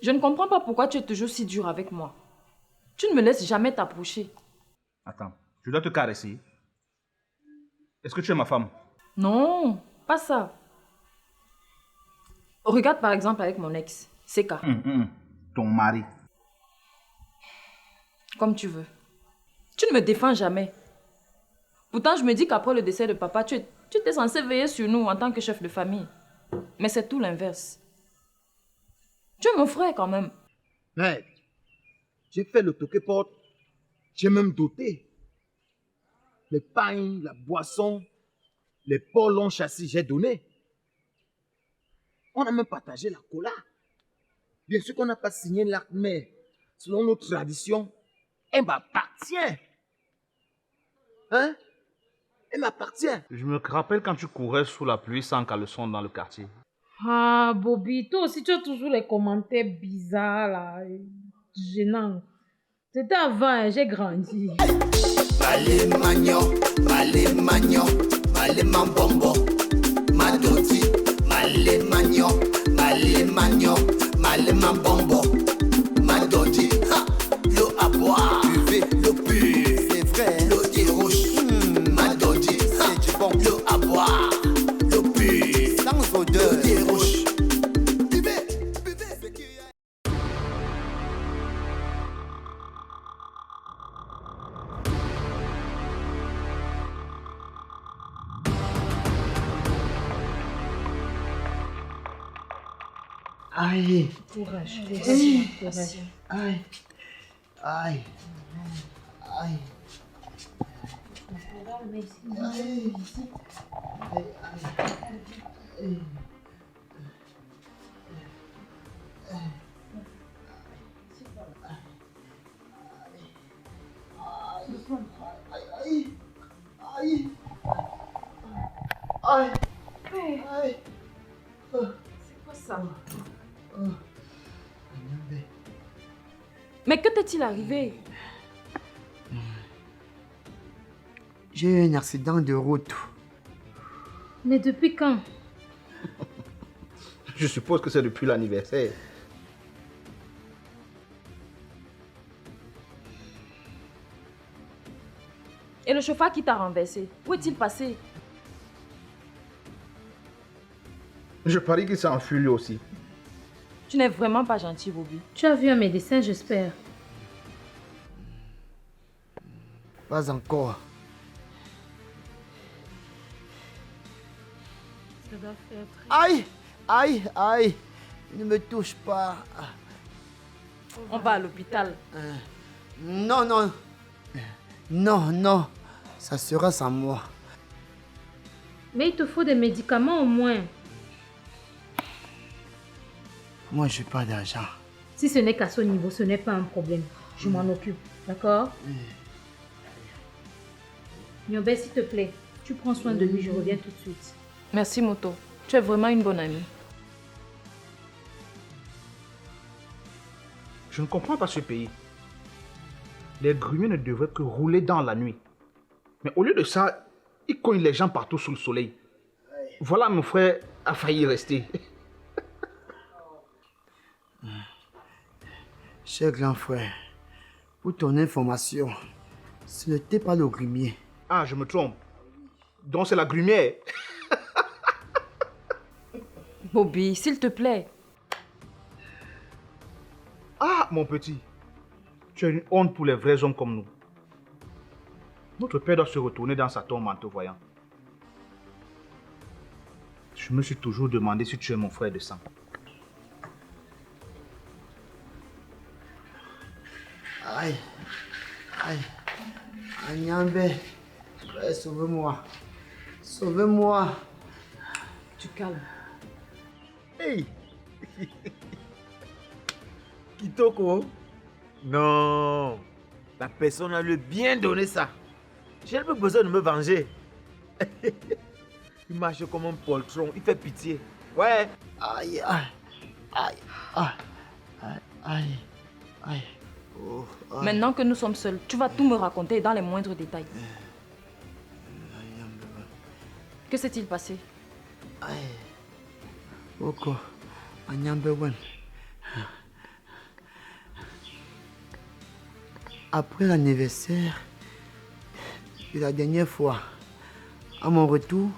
Je ne comprends pas pourquoi tu es toujours si dur avec moi. Tu ne me laisses jamais t'approcher. Attends, je dois te caresser. Est-ce que tu es ma femme? Non, pas ça. Regarde par exemple avec mon ex, Seka. Ton mari. Comme tu veux. Tu ne me défends jamais. Pourtant, je me dis qu'après le décès de papa, tu étais censé veiller sur nous en tant que chef de famille. Mais c'est tout l'inverse. Tu es mon frère quand même. Mais j'ai fait le toqué-porte. J'ai même doté. Les pains, la boisson, les polons châssis, j'ai donné. On a même partagé la cola. Bien sûr qu'on n'a pas signé l'acte, mais selon nos traditions, elle m'appartient. Hein? Elle m'appartient. Je me rappelle quand tu courais sous la pluie sans caleçon dans le quartier. Ah, Bobby, toi aussi, tu as toujours les commentaires bizarres, là, gênants. C'était avant, hein, j'ai grandi. Malé magnon, malé mambombo, madoti, malé magnon, malé mambombo, madoti, ha, l'eau à boire, buvez l'eau pure, c'est vrai, l'eau des rouges, madoti, c'est du bon, l'eau à boire, l'eau pure, sans odeur, l'eau des rouges, buvez, ce qu'il y a. Aïe, Courage, courage. aïe, aïe, aïe. C'est quoi ça? Mais que t'est-il arrivé? J'ai eu un accident de route. Mais depuis quand? Je suppose que c'est depuis l'anniversaire. Et le chauffeur qui t'a renversé, où est-il passé? Je parie qu'il s'est enfui lui aussi. Tu n'es vraiment pas gentil, Bobby. Tu as vu un médecin, j'espère. Pas encore. Ça doit faire Aïe, aïe, aïe. Ne me touche pas. On va à l'hôpital. Non, non. Non, non. Ça sera sans moi. Mais il te faut des médicaments au moins. Moi, je n'ai pas d'argent. Si ce n'est qu'à ce niveau, ce n'est pas un problème. Je m'en occupe, d'accord? Nyobe, s'il te plaît, tu prends soin de lui, je reviens tout de suite. Merci, Moto. Tu es vraiment une bonne amie. Je ne comprends pas ce pays. Les grumiers ne devraient que rouler dans la nuit. Mais au lieu de ça, ils cognent les gens partout sous le soleil. Voilà, mon frère a failli rester. Cher grand frère, pour ton information, ce n'était pas le grumier. Ah, je me trompe. Donc c'est la grumière. Bobby, s'il te plaît. Ah, mon petit. Tu as une honte pour les vrais hommes comme nous. Notre père doit se retourner dans sa tombe en te voyant. Je me suis toujours demandé si tu es mon frère de sang. Aïe, aïe, Agnambe, frère, sauve-moi. Sauve-moi. Tu calmes. Hey! Kitoko? Non! La personne a le bien donné ça. J'ai pas besoin de me venger. Il marche comme un poltron, il fait pitié. Ouais! Aïe, aïe, aïe, aïe, aïe, aïe, aïe. Oh, aïe. Maintenant que nous sommes seuls, tu vas tout me raconter dans les moindres détails. Que s'est-il passé? Aïe. Oko, Agnambewen. Après l'anniversaire de la dernière fois, à mon retour,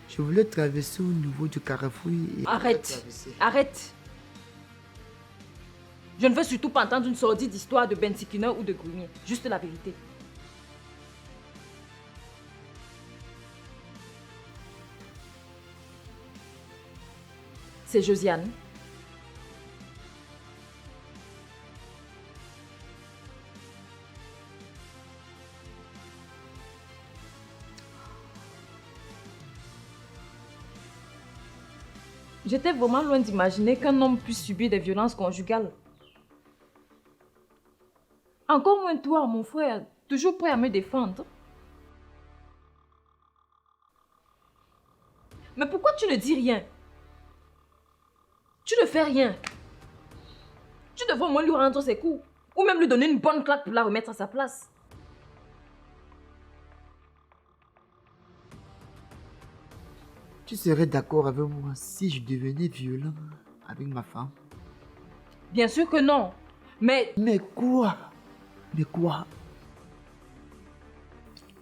je voulais traverser au niveau du carrefour. Arrête, arrête. Je ne veux surtout pas entendre une sordide histoire de Bensikiner ou de Grunier. Juste la vérité. C'est Josiane. J'étais vraiment loin d'imaginer qu'un homme puisse subir des violences conjugales. Encore moins toi, mon frère, toujours prêt à me défendre. Mais pourquoi tu ne dis rien? Tu ne fais rien. Tu devrais au moins lui rendre ses coups. Ou même lui donner une bonne claque pour la remettre à sa place. Tu serais d'accord avec moi si je devenais violent avec ma femme? Bien sûr que non. Mais Mais quoi? Mais quoi?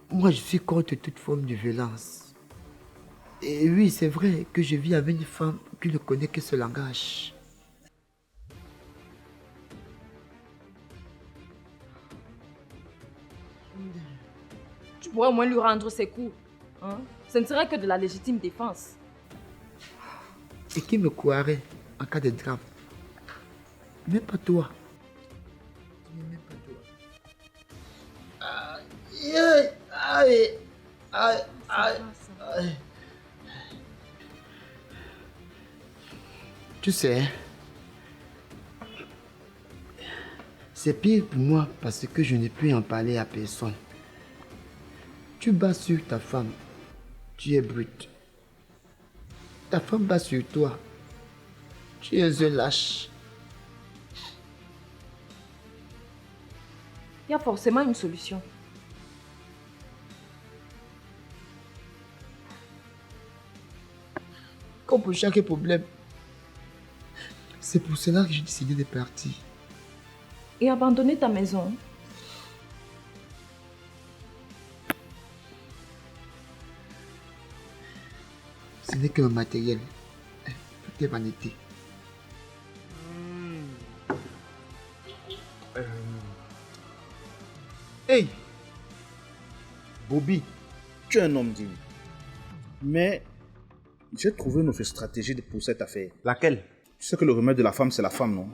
Moi, je suis contre toute forme de violence. Et oui, c'est vrai que je vis avec une femme qui ne connaît que ce langage. tu pourrais au moins lui rendre ses coups. Hein? Ce ne serait que de la légitime défense. Et qui me croirait en cas de drame? Même pas toi. Même pas toi. Aïe, aïe, aïe, aïe, aïe. Tu sais, c'est pire pour moi parce que je ne peux en parler à personne. Tu bats sur ta femme, tu es brute. Ta femme bat sur toi, tu es un lâche. Il y a forcément une solution. Comme pour chaque problème. C'est pour cela que j'ai décidé de partir. Et abandonner ta maison. Ce n'est qu'un matériel. Tout est vanité. Hey Bobby, tu es un homme digne. Mais j'ai trouvé une autre stratégie pour cette affaire. Laquelle? Tu sais que le remède de la femme, c'est la femme, non?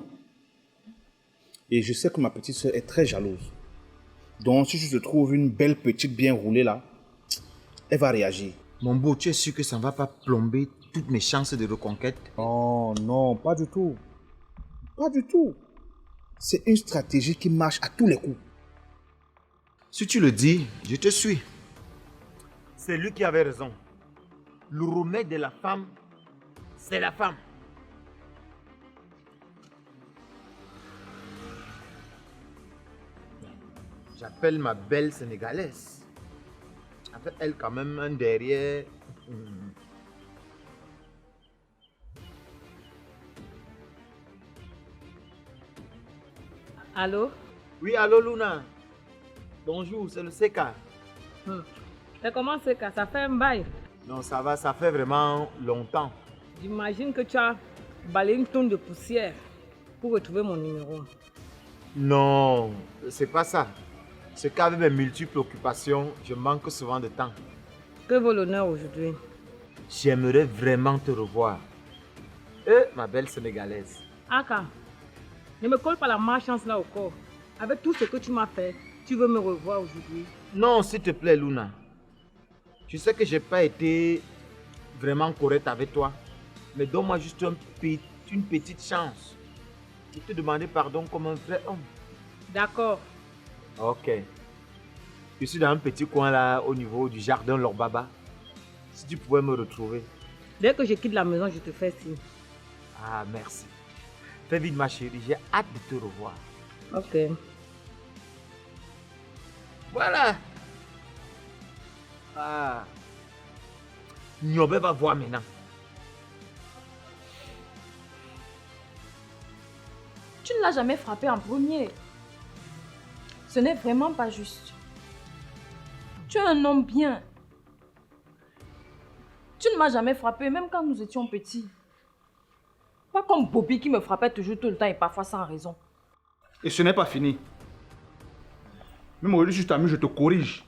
Et je sais que ma petite soeur est très jalouse. Donc, si je te trouve une belle petite bien roulée là, elle va réagir. Mon beau, tu es sûr que ça ne va pas plomber toutes mes chances de reconquête? Oh non, pas du tout. Pas du tout. C'est une stratégie qui marche à tous les coups. Si tu le dis, je te suis. C'est lui qui avait raison. Le remède de la femme, c'est la femme. J'appelle ma belle sénégalaise. Avec elle quand même un derrière. Allô? Oui, allô Luna. Bonjour, c'est le CK. Mais comment c'est que ça fait un bail? Non, ça va, ça fait vraiment longtemps. J'imagine que tu as balayé une tonne de poussière pour retrouver mon numéro. Non, c'est pas ça. C'est qu'avec mes multiples occupations, je manque souvent de temps. Que vaut l'honneur aujourd'hui? J'aimerais vraiment te revoir. Ma belle sénégalaise. Aka, ne me colle pas la malchance là au corps. Avec tout ce que tu m'as fait, tu veux me revoir aujourd'hui? Non, s'il te plaît, Luna. Je sais que j'ai pas été vraiment correct avec toi. Mais donne-moi juste une petite chance. Je te demander pardon comme un vrai homme. D'accord. Ok. Je suis dans un petit coin là, au niveau du jardin Lorbaba. Si tu pouvais me retrouver. Dès que je quitte la maison, je te fais signe. Ah, merci. Fais vite, ma chérie. J'ai hâte de te revoir. Ok. Voilà. Ah. Nyobe va voir maintenant. Tu ne l'as jamais frappé en premier. Ce n'est vraiment pas juste. Tu es un homme bien. Tu ne m'as jamais frappé, même quand nous étions petits. Pas comme Bobby qui me frappait toujours tout le temps et parfois sans raison. Et ce n'est pas fini. Même aujourd'hui, si je t'amuse, je te corrige.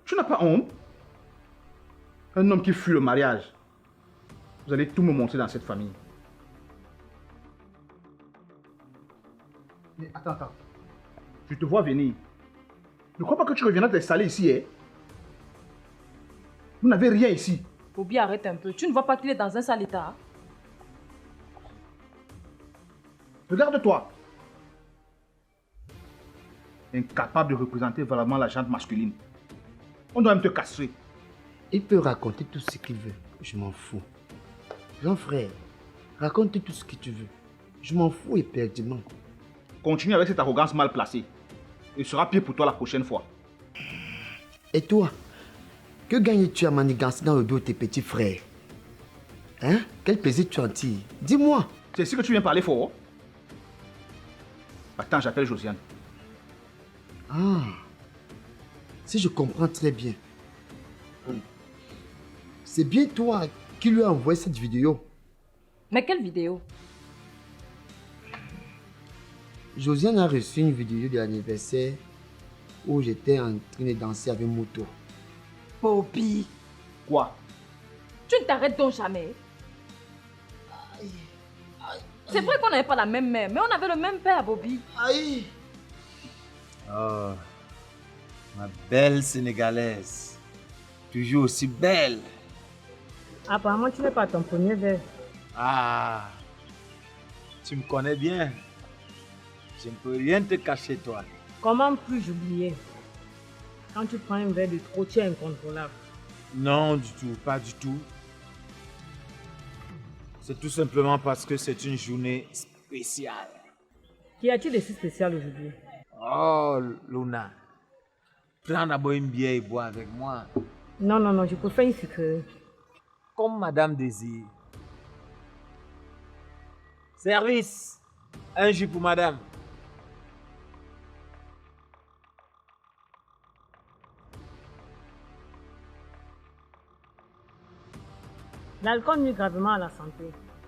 Tu n'as pas honte? Un homme qui fuit le mariage. Vous allez tout me montrer dans cette famille. Mais attends. Je te vois venir. Ne crois pas que tu reviendras t'installer ici, hein? Vous n'avez rien ici. Bobby, arrête un peu. Tu ne vois pas qu'il est dans un sale état? Regarde-toi. Incapable de représenter valablement la gente masculine. On doit même te castrer. Il peut raconter tout ce qu'il veut. Je m'en fous. Grand frère, raconte tout ce que tu veux. Je m'en fous éperdument. Continue avec cette arrogance mal placée. Il sera pire pour toi la prochaine fois. Et toi, que gagnes-tu à manigancer dans le dos de tes petits frères? Hein? Quel plaisir tu en tires? Dis-moi. C'est ici que tu viens parler fort. Attends, j'appelle Josiane. Ah, si je comprends très bien. C'est bien toi qui lui as envoyé cette vidéo. Mais quelle vidéo? Josiane a reçu une vidéo de l'anniversaire où j'étais en train de danser avec Moto. Bobby, Quoi? tu ne t'arrêtes donc jamais. C'est vrai qu'on n'avait pas la même mère, mais on avait le même père, Bobby. Aïe! Oh, ma belle Sénégalaise. Toujours aussi belle. Apparemment, tu n'es pas ton premier verre. Ah, tu me connais bien. Je ne peux rien te cacher, toi. Comment puis-je oublier? Quand tu prends un verre de trop, tu es incontrôlable. Non, du tout, pas du tout. C'est tout simplement parce que c'est une journée spéciale. Qu'y a-t-il de si spécial aujourd'hui? Oh, Luna. Prends d'abord une bière et bois avec moi. Non, je préfère une sucrerie. Comme Madame désire. Service. Un jus pour Madame. L'alcool nuit gravement à la santé.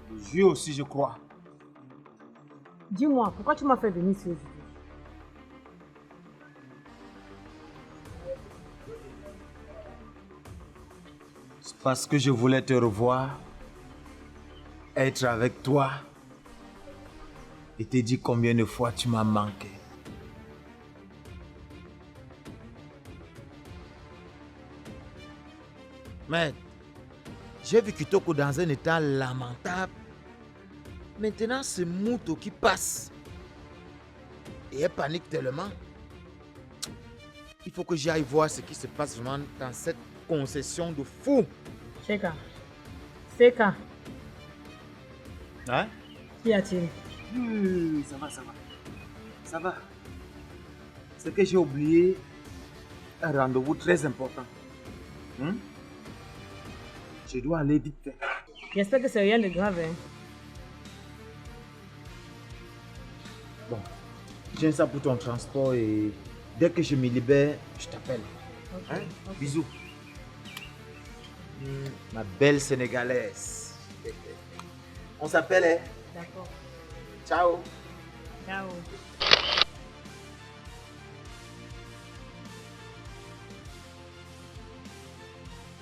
Le jus aussi, je crois. Dis-moi, pourquoi tu m'as fait venir ici aujourd'hui? C'est parce que je voulais te revoir, être avec toi et te dire combien de fois tu m'as manqué. Mais j'ai vu Kitoko dans un état lamentable. Maintenant, c'est Mouto qui passe. Et elle panique tellement. Il faut que j'aille voir ce qui se passe vraiment dans cette concession de fou. Seka. Hein? Qu'y a-t-il? Ça va. C'est que j'ai oublié un rendez-vous très important. Je dois aller vite fait. J'espère que c'est rien de grave. Hein? Bon, j'ai ça pour ton transport et dès que je me libère, je t'appelle. Ok. Bisous. Ma belle Sénégalaise. On s'appelle, hein? D'accord. Ciao. Ciao.